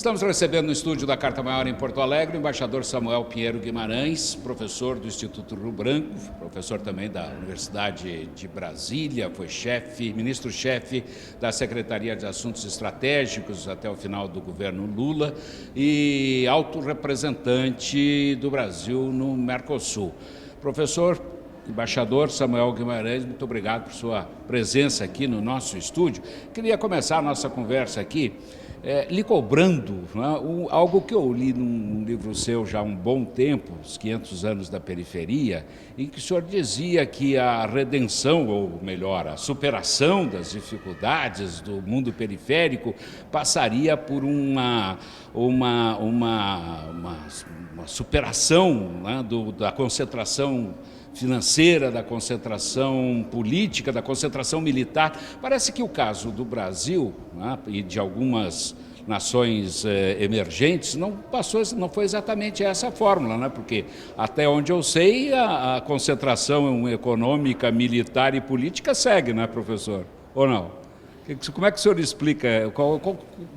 Estamos recebendo no estúdio da Carta Maior em Porto Alegre o embaixador Samuel Pinheiro Guimarães, professor do Instituto Rio Branco, professor também da Universidade de Brasília, foi ministro-chefe da Secretaria de Assuntos Estratégicos até o final do governo Lula e alto representante do Brasil no Mercosul. Professor, embaixador Samuel Guimarães, muito obrigado por sua presença aqui no nosso estúdio. Queria começar a nossa conversa aqui lhe cobrando, né, algo que eu li num livro seu já há um bom tempo, Os 500 Anos da Periferia, em que o senhor dizia que a redenção, ou melhor, a superação das dificuldades do mundo periférico passaria por uma superação, né, da concentração financeira, da concentração política, da concentração militar. Parece que o caso do Brasil, né, e de algumas nações emergentes não foi exatamente essa a fórmula, né? Porque até onde eu sei a concentração econômica, militar e política segue, né, professor? Ou não? Como é que o senhor explica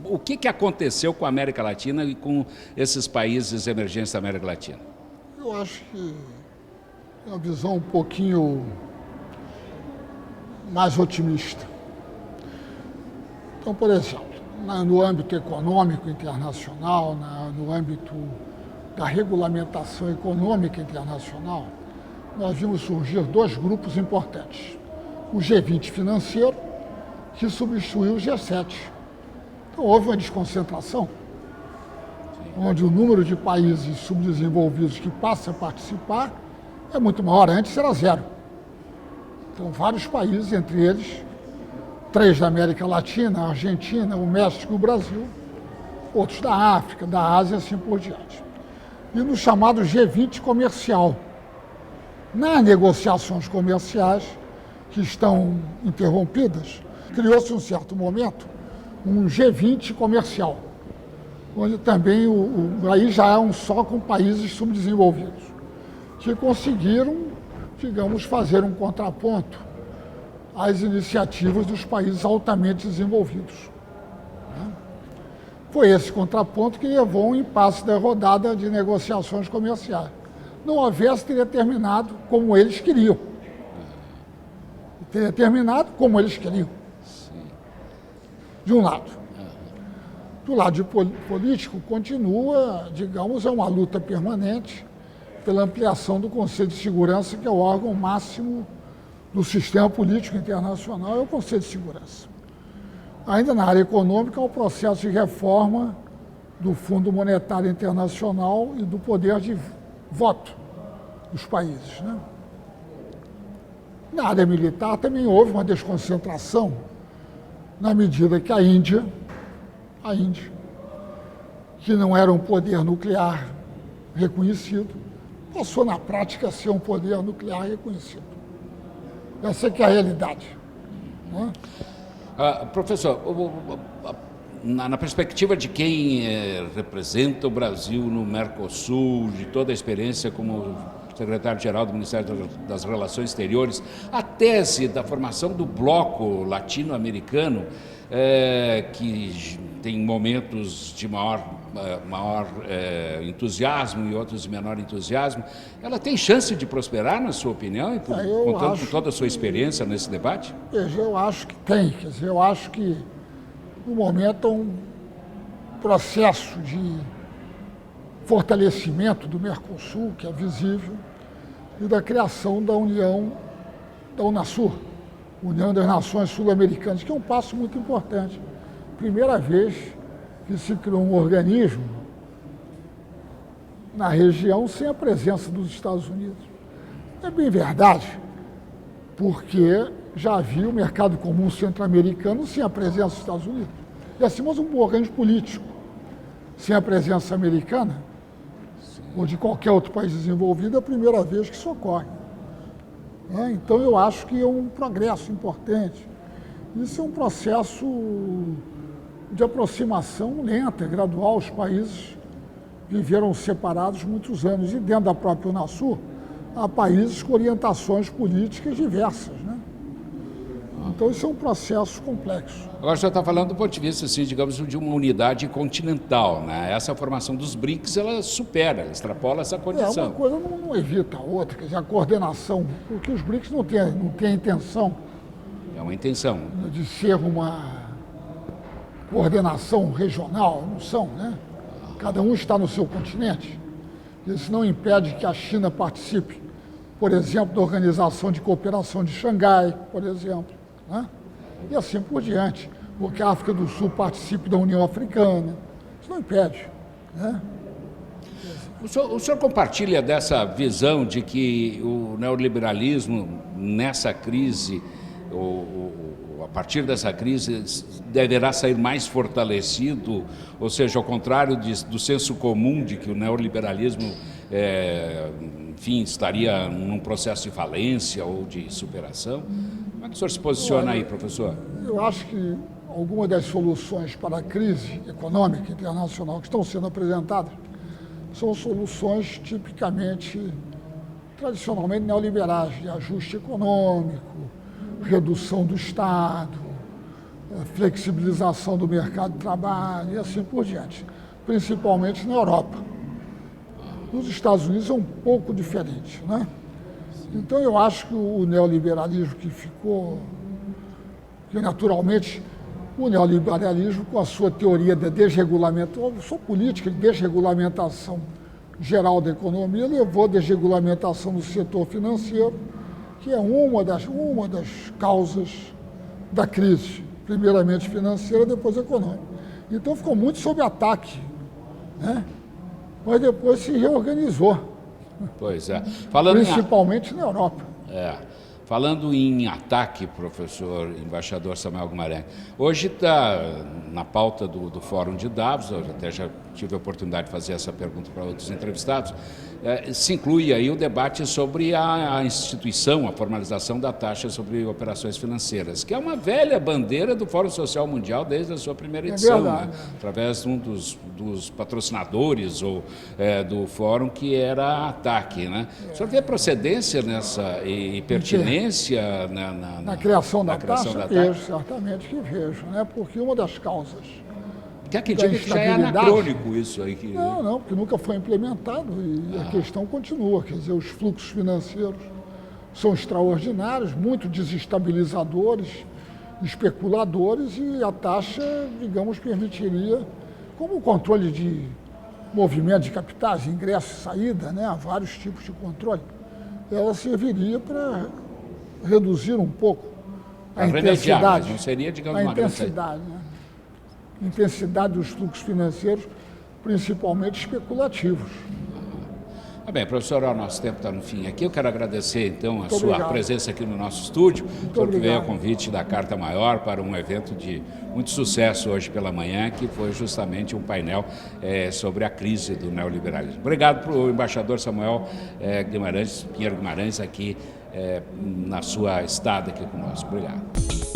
o que aconteceu com a América Latina e com esses países emergentes da América Latina? Eu acho que é uma visão um pouquinho mais otimista. Então, por exemplo, no âmbito econômico internacional, no âmbito da regulamentação econômica internacional, nós vimos surgir dois grupos importantes. O G20 financeiro, que substituiu o G7. Então, houve uma desconcentração, onde o número de países subdesenvolvidos que passa a participar é muito maior. Antes era zero. Então, vários países, entre eles, 3 da América Latina, a Argentina, o México e o Brasil, outros da África, da Ásia e assim por diante. E no chamado G20 comercial. Nas negociações comerciais, que estão interrompidas, criou-se, um certo momento, um G20 comercial, onde também aí já é só com países subdesenvolvidos, que conseguiram, digamos, fazer um contraponto às iniciativas dos países altamente desenvolvidos. Foi esse contraponto que levou ao impasse da rodada de negociações comerciais. Não houvesse, teria terminado como eles queriam. Teria terminado como eles queriam. De um lado. Do lado político, continua, digamos, é uma luta permanente pela ampliação do Conselho de Segurança, que é o órgão máximo do sistema político internacional, é o Conselho de Segurança. Ainda na área econômica, o processo de reforma do Fundo Monetário Internacional e do poder de voto dos países, né? Na área militar também houve uma desconcentração, na medida que a Índia, que não era um poder nuclear reconhecido, passou na prática a ser um poder nuclear reconhecido. Essa é que é a realidade. Né? Professor, na perspectiva de quem representa o Brasil no Mercosul, de toda a experiência como secretário-geral do Ministério das Relações Exteriores, a tese da formação do bloco latino-americano, que tem momentos de maior entusiasmo e outros de menor entusiasmo, ela tem chance de prosperar, na sua opinião, e contando com toda a sua experiência nesse debate? Veja, eu acho que tem. Quer dizer, eu acho que, no momento, é um processo de fortalecimento do Mercosul, que é visível, e da criação da União, da Unasur, União das Nações Sul-Americanas, que é um passo muito importante. Primeira vez que se criou um organismo na região sem a presença dos Estados Unidos. É bem verdade, porque já havia o mercado comum centro-americano sem a presença dos Estados Unidos. E assim, mas um organismo político sem a presença americana, ou de qualquer outro país desenvolvido, é a primeira vez que isso ocorre. Então, eu acho que é um progresso importante. Isso é um processo de aproximação lenta, gradual. Os países viveram separados muitos anos. E dentro da própria Unasur, há países com orientações políticas diversas, né? Então, isso é um processo complexo. Agora, o senhor está falando do ponto de vista, assim, digamos, de uma unidade continental, né? Essa formação dos BRICS, ela supera, ela extrapola essa condição. Uma coisa não evita a outra, quer dizer, a coordenação, porque os BRICS não têm a intenção. É uma intenção. De ser uma coordenação regional, não são, né? Cada um está no seu continente. Isso não impede que a China participe, por exemplo, da Organização de Cooperação de Xangai, por exemplo, né? E assim por diante, ou que a África do Sul participe da União Africana. Isso não impede, né? O senhor compartilha dessa visão de que o neoliberalismo, nessa crise, a partir dessa crise, deverá sair mais fortalecido, ou seja, ao contrário do senso comum de que o neoliberalismo, enfim, estaria num processo de falência ou de superação? Como é que o senhor se posiciona aí, professor? Eu acho que algumas das soluções para a crise econômica internacional que estão sendo apresentadas são soluções tipicamente, tradicionalmente neoliberais, de ajuste econômico, redução do Estado, flexibilização do mercado de trabalho e assim por diante, principalmente na Europa. Nos Estados Unidos é um pouco diferente, né? Então eu acho que o neoliberalismo que naturalmente o neoliberalismo com a sua teoria de desregulamentação, a sua política de desregulamentação geral da economia levou à desregulamentação do setor financeiro, que é uma das causas da crise, primeiramente financeira, depois econômica. Então ficou muito sob ataque, né? Mas depois se reorganizou. Pois é. Principalmente na Europa. Falando em ataque, professor embaixador Samuel Guimarães, hoje está na pauta do Fórum de Davos, eu até já tive a oportunidade de fazer essa pergunta para outros entrevistados, se inclui aí o debate sobre a instituição, a formalização da taxa sobre operações financeiras, que é uma velha bandeira do Fórum Social Mundial desde a sua primeira edição, né? Através de um dos patrocinadores do Fórum, que era a ATAC, né? O senhor vê procedência nessa e pertinência na criação da taxa? Vejo, certamente que vejo, né? Porque uma das causas... Quer que diga que já é anacrônico isso aí? Não, porque nunca foi implementado e a questão continua. Quer dizer, os fluxos financeiros são extraordinários, muito desestabilizadores, especuladores, e a taxa, digamos, permitiria, como o controle de movimento de capitais, ingresso e saída, né, há vários tipos de controle, ela serviria para reduzir um pouco a intensidade. Não seria, digamos, uma intensidade, né? Intensidade dos fluxos financeiros, principalmente especulativos. Tá bem, professor, o nosso tempo está no fim aqui. Eu quero agradecer, então, a sua presença aqui no nosso estúdio, porque veio a convite da Carta Maior para um evento de muito sucesso hoje pela manhã, que foi justamente um painel sobre a crise do neoliberalismo. Obrigado para o embaixador Samuel Pinheiro Guimarães, aqui na sua estada aqui conosco. Obrigado.